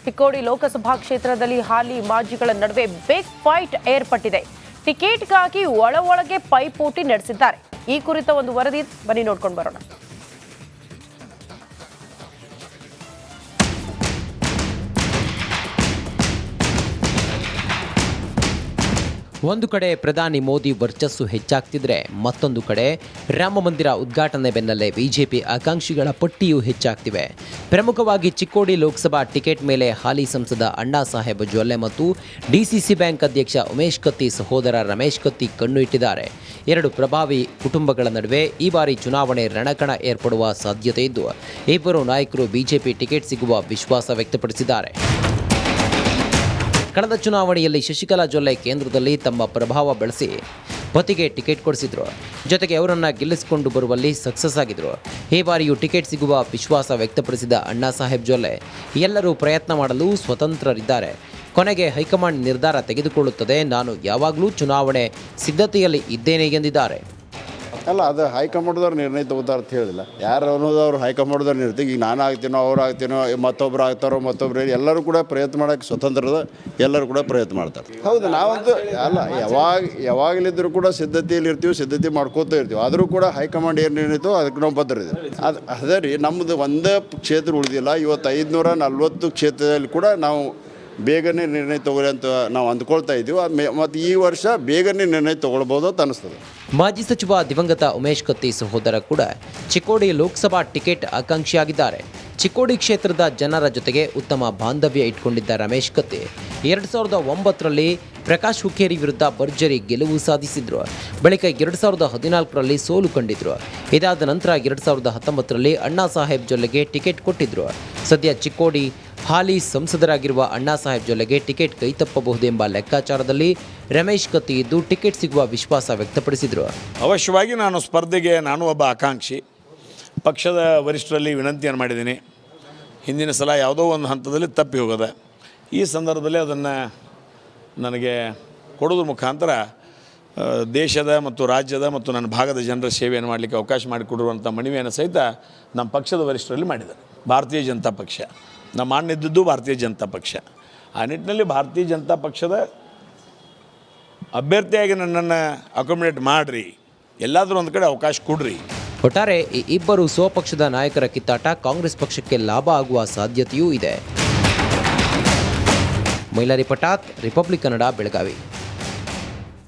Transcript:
ಚಿಕ್ಕೋಡಿ ಲೋಕಸಭಾ ಕ್ಷೇತ್ರದಲ್ಲಿ ಹಾಲಿ ಮಾಜಿಗಳ ನಡುವೆ big fight ಏರ್ಪಟ್ಟಿದೆ. ಟಿಕೆಟ್ಗಾಗಿ ಒಳಗೆ ಪೈಪೋಟಿ ನಡೆಸಿದ್ದಾರೆ. ಈ ಕುರಿತ ಒಂದು ವರದಿ ಬನ್ನಿ ನೋಡ್ಕೊಂಡು ಬರೋಣ. ಒಂದು ಕಡೆ ಪ್ರಧಾನಿ ಮೋದಿ ವರ್ಚಸ್ಸು ಹೆಚ್ಚಾಗ್ತಿದ್ರೆ ಮತ್ತೊಂದು ಕಡೆ ರಾಮ ಮಂದಿರ ಉದ್ಘಾಟನೆ ಬೆನ್ನಲ್ಲೇ ಬಿಜೆಪಿ ಆಕಾಂಕ್ಷಿಗಳ ಪಟ್ಟಿಯೂ ಹೆಚ್ಚಾಗ್ತಿವೆ. ಪ್ರಮುಖವಾಗಿ ಚಿಕ್ಕೋಡಿ ಲೋಕಸಭಾ ಟಿಕೆಟ್ ಮೇಲೆ ಹಾಲಿ ಸಂಸದ ಅಣ್ಣಾ ಸಾಹೇಬ್ ಜೊಲ್ಲೆ ಮತ್ತು ಡಿಸಿಸಿ ಬ್ಯಾಂಕ್ ಅಧ್ಯಕ್ಷ ಉಮೇಶ್ ಕತ್ತಿ ಸಹೋದರ ರಮೇಶ್ ಕತ್ತಿ ಕಣ್ಣು ಇಟ್ಟಿದ್ದಾರೆ. ಎರಡು ಪ್ರಭಾವಿ ಕುಟುಂಬಗಳ ನಡುವೆ ಈ ಬಾರಿ ಚುನಾವಣೆ ರಣಕಣ ಏರ್ಪಡುವ ಸಾಧ್ಯತೆ ಇದ್ದು ಇಬ್ಬರು ನಾಯಕರು ಬಿಜೆಪಿ ಟಿಕೆಟ್ ಸಿಗುವ ವಿಶ್ವಾಸ ವ್ಯಕ್ತಪಡಿಸಿದ್ದಾರೆ. ಕಳೆದ ಚುನಾವಣೆಯಲ್ಲಿ ಶಶಿಕಲಾ ಜೊಲ್ಲೆ ಕೇಂದ್ರದಲ್ಲಿ ತಮ್ಮ ಪ್ರಭಾವ ಬೆಳೆಸಿ ಪತಿಗೆ ಟಿಕೆಟ್ ಕೊಡಿಸಿದ್ರು. ಜೊತೆಗೆ ಅವರನ್ನು ಗೆಲ್ಲಿಸಿಕೊಂಡು ಬರುವಲ್ಲಿ ಸಕ್ಸಸ್ ಆಗಿದ್ರು. ಈ ಬಾರಿಯೂ ಟಿಕೆಟ್ ಸಿಗುವ ವಿಶ್ವಾಸ ವ್ಯಕ್ತಪಡಿಸಿದ ಅಣ್ಣಾ ಸಾಹೇಬ್ ಜೊಲ್ಲೆ ಎಲ್ಲರೂ ಪ್ರಯತ್ನ ಮಾಡಲು ಸ್ವತಂತ್ರರಿದ್ದಾರೆ. ಕೊನೆಗೆ ಹೈಕಮಾಂಡ್ ನಿರ್ಧಾರ ತೆಗೆದುಕೊಳ್ಳುತ್ತದೆ. ನಾನು ಯಾವಾಗಲೂ ಚುನಾವಣೆ ಸಿದ್ಧತೆಯಲ್ಲಿ ಇದ್ದೇನೆ ಎಂದಿದ್ದಾರೆ. ಅಲ್ಲ, ಅದು ಹೈಕಮಾಂಡ್ದವ್ರು ನಿರ್ಣಯ ತಗೋತಾರೆ ಅಂತ ಹೇಳಿಲ್ಲ. ಯಾರು ಅನ್ನೋದು ಅವ್ರು ಹೈಕಮಾಂಡ್ದವ್ರು ನಿರ್ಣಯ. ಈಗ ನಾನು ಆಗ್ತೀನೋ ಅವ್ರು ಆಗ್ತೀನೋ ಮತ್ತೊಬ್ರು ಆಗ್ತಾರೋ ಮತ್ತೊಬ್ರು, ಎಲ್ಲರೂ ಕೂಡ ಪ್ರಯತ್ನ ಮಾಡೋಕ್ಕೆ ಸ್ವತಂತ್ರದ, ಎಲ್ಲರೂ ಕೂಡ ಪ್ರಯತ್ನ ಮಾಡ್ತಾರೆ. ಹೌದು, ನಾವಂತೂ ಅಲ್ಲ ಯಾವಾಗಲಿದ್ದರೂ ಕೂಡ ಸಿದ್ಧತೆಯಲ್ಲಿ ಇರ್ತೀವಿ, ಸಿದ್ಧತೆ ಮಾಡ್ಕೋತಾ ಇರ್ತೀವಿ. ಆದರೂ ಕೂಡ ಹೈಕಮಾಂಡ್ ಏನು ನಿರ್ಣಯಿತೋ ಅದಕ್ಕೆ ನಾವು ಬದ್ಧರಿದ್ದೀವಿ. ಅದೇ ರೀ, ನಮ್ಮದು ಒಂದೇ ಕ್ಷೇತ್ರ ಉಳಿದಿಲ್ಲ. ಇವತ್ತು 540 ಕ್ಷೇತ್ರದಲ್ಲಿ ಕೂಡ ನಾವು ಬೇಗನೆ ನಿರ್ಣಯ ತಗೊಳ್ಳಿ ಅಂತ ನಾವು ಅಂದ್ಕೊಳ್ತಾ ಇದ್ದೀವಿ. ಮತ್ತು ಈ ವರ್ಷ ಬೇಗನೆ ನಿರ್ಣಯ ತೊಗೊಳ್ಬೋದು ಅಂತ ಅನಿಸ್ತದೆ. ಮಾಜಿ ಸಚಿವ ದಿವಂಗತ ಉಮೇಶ್ ಕತ್ತಿ ಸಹೋದರ ಕೂಡ ಚಿಕ್ಕೋಡಿ ಲೋಕಸಭಾ ಟಿಕೆಟ್ ಆಕಾಂಕ್ಷಿಯಾಗಿದ್ದಾರೆ. ಚಿಕ್ಕೋಡಿ ಕ್ಷೇತ್ರದ ಜನರ ಜೊತೆಗೆ ಉತ್ತಮ ಬಾಂಧವ್ಯ ಇಟ್ಕೊಂಡಿದ್ದ ರಮೇಶ್ ಕತ್ತಿ 2009ರಲ್ಲಿ ಪ್ರಕಾಶ್ ಹುಕ್ಕೇರಿ ವಿರುದ್ಧ ಭರ್ಜರಿ ಗೆಲುವು ಸಾಧಿಸಿದ್ರು. ಬಳಿಕ 2014ರಲ್ಲಿ ಸೋಲು ಕಂಡಿದ್ರು. ಇದಾದ ನಂತರ 2019ರಲ್ಲಿ ಅಣ್ಣಾ ಸಾಹೇಬ್ ಜೊಲ್ಲೆಗೆ ಟಿಕೆಟ್ ಕೊಟ್ಟಿದ್ರು. ಸದ್ಯ ಚಿಕ್ಕೋಡಿ ಹಾಲಿ ಸಂಸದರಾಗಿರುವ ಅಣ್ಣಾ ಸಾಹೇಬ್ ಜೊಲ್ಲೆಗೆ ಟಿಕೆಟ್ ಕೈತಪ್ಪಬಹುದೆಂಬ ಲೆಕ್ಕಾಚಾರದಲ್ಲಿ ರಮೇಶ್ ಕತ್ತಿ ಇದ್ದು ಟಿಕೆಟ್ ಸಿಗುವ ವಿಶ್ವಾಸ ವ್ಯಕ್ತಪಡಿಸಿದರು. ಅವಶ್ಯವಾಗಿ ನಾನು ಸ್ಪರ್ಧೆಗೆ ನಾನು ಒಬ್ಬ ಆಕಾಂಕ್ಷಿ. ಪಕ್ಷದ ವರಿಷ್ಠರಲ್ಲಿ ವಿನಂತಿಯನ್ನು ಮಾಡಿದ್ದೀನಿ. ಹಿಂದಿನ ಸಲ ಯಾವುದೋ ಒಂದು ಹಂತದಲ್ಲಿ ತಪ್ಪಿ ಹೋಗದೆ, ಈ ಸಂದರ್ಭದಲ್ಲಿ ಅದನ್ನು ನನಗೆ ಕೊಡೋದ್ರ ಮುಖಾಂತರ ದೇಶದ ಮತ್ತು ರಾಜ್ಯದ ಮತ್ತು ನನ್ನ ಭಾಗದ ಜನರ ಸೇವೆಯನ್ನು ಮಾಡಲಿಕ್ಕೆ ಅವಕಾಶ ಮಾಡಿಕೊಡುವಂಥ ಮನವಿಯನ್ನು ಸಹಿತ ನಮ್ಮ ಪಕ್ಷದ ವರಿಷ್ಠರಲ್ಲಿ ಮಾಡಿದ್ದಾರೆ. ಭಾರತೀಯ ಜನತಾ ಪಕ್ಷ ನಮ್ಮ ಮಾಡಿದ್ದು ಭಾರತೀಯ ಜನತಾ ಪಕ್ಷ. ಆ ನಿಟ್ಟಿನಲ್ಲಿ ಭಾರತೀಯ ಜನತಾ ಪಕ್ಷದ ಅಭ್ಯರ್ಥಿಯಾಗಿ ನನ್ನನ್ನು ಅಕೊಮಡೇಟ್ ಮಾಡಿರಿ, ಎಲ್ಲಾದರೂ ಒಂದು ಕಡೆ ಅವಕಾಶ ಕೊಡ್ರಿ. ಒಟ್ಟಾರೆ ಈ ಇಬ್ಬರು ಸ್ವಪಕ್ಷದ ನಾಯಕರ ಕಿತ್ತಾಟ ಕಾಂಗ್ರೆಸ್ ಪಕ್ಷಕ್ಕೆ ಲಾಭ ಆಗುವ ಸಾಧ್ಯತೆಯೂ ಇದೆ. ಮೈಲಾರಿ ಪಟಾತ್, ರಿಪಬ್ಲಿಕ್ ಕನ್ನಡ, ಬೆಳಗಾವಿ.